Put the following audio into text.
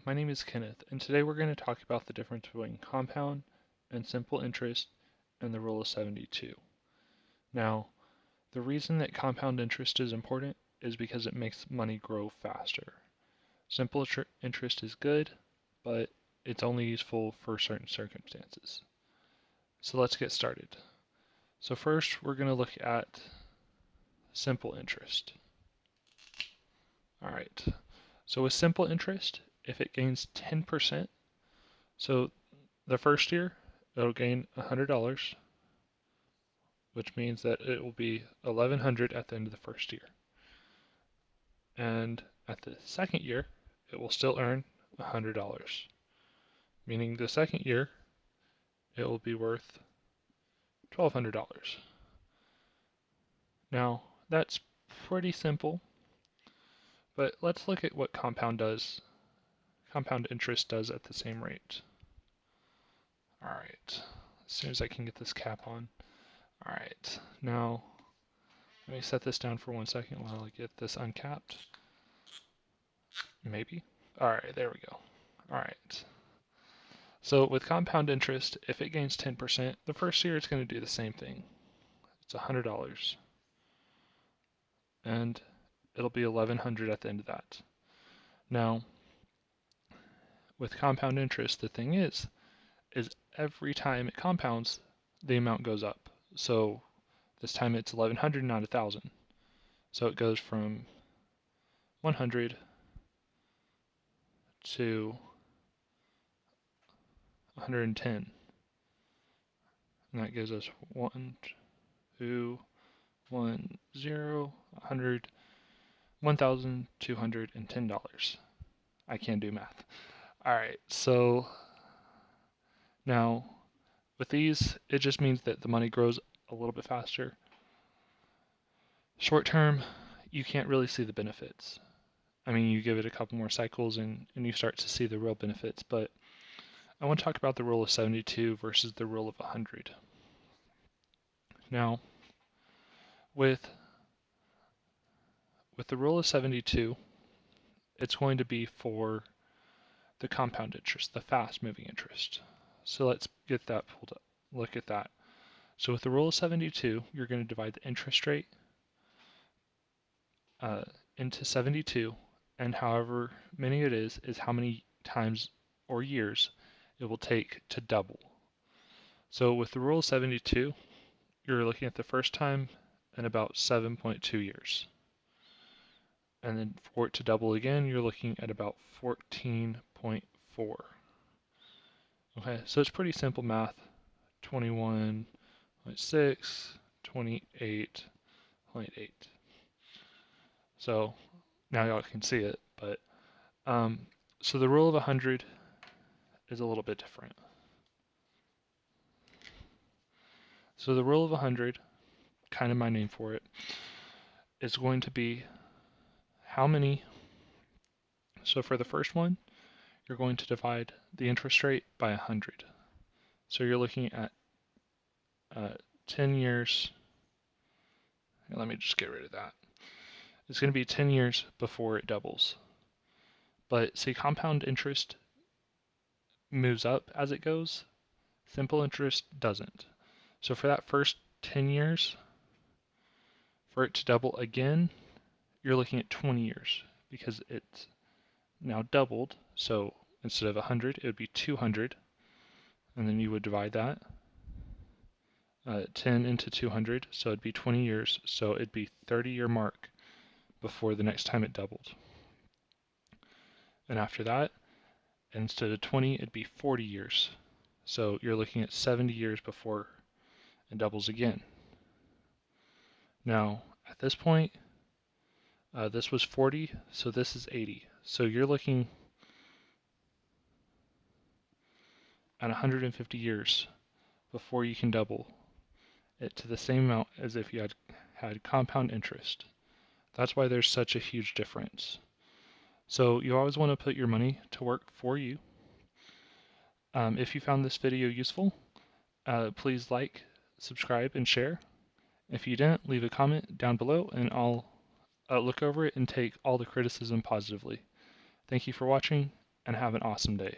My name is Kenneth, and today we're going to talk about the difference between compound and simple interest and the rule of 72. Now, the reason that compound interest is important is because it makes money grow faster. Simple interest is good, but it's only useful for certain circumstances. So let's get started. So first, we're going to look at simple interest. All right. So with simple interest, if it gains 10%, so the first year, it'll gain $100, which means that it will be $1,100 at the end of the first year. And at the second year, it will still earn $100, meaning the second year, it will be worth $1,200. Now, that's pretty simple, but let's look at what compound interest does at the same rate. All right, as soon as I can get this cap on. All right, now let me set this down for 1 second while I get this uncapped. Maybe. All right, there we go. All right. So with compound interest, if it gains 10%, the first year it's going to do the same thing. It's $100. And it'll be $1,100 at the end of that. Now, with compound interest, the thing is every time it compounds, the amount goes up. So this time it's 1,100, not 1,000. So it goes from 100 to 110. And that gives us 1, 2, 1, 0, 100, $1,210. I can't do math. All right, so now with these, it just means that the money grows a little bit faster. Short term, you can't really see the benefits. I mean, you give it a couple more cycles and you start to see the real benefits, but I want to talk about the rule of 72 versus the rule of 100. Now, with the rule of 72, it's going to be for the compound interest, the fast moving interest. So let's get that pulled up. Look at that. So with the rule of 72, you're going to divide the interest rate into 72, and however many it is how many times or years it will take to double. So with the rule of 72, you're looking at the first time in about 7.2 years. And then for it to double again, you're looking at about 14.4. Okay, so it's pretty simple math. 21.6, 28.8. So now y'all can see it, but so the rule of 100 is a little bit different. So the rule of 100, kind of my name for it, is going to be how many. So for the first one, you're going to divide the interest rate by 100. So you're looking at 10 years. Let me just get rid of that. It's going to be 10 years before it doubles. But see, compound interest moves up as it goes. Simple interest doesn't. So for that first 10 years, for it to double again, you're looking at 20 years because it's now doubled. So instead of 100, it would be 200. And then you would divide that. 10 into 200, so it'd be 20 years. So it'd be 30-year mark before the next time it doubled. And after that, instead of 20, it'd be 40 years. So you're looking at 70 years before it doubles again. Now, at this point, this was 40, so this is 80. So you're looking at 150 years before you can double it to the same amount as if you had compound interest. That's why there's such a huge difference. So you always want to put your money to work for you. If you found this video useful, please like, subscribe, and share. If you didn't, leave a comment down below and I'll look over it and take all the criticism positively. Thank you for watching, and have an awesome day.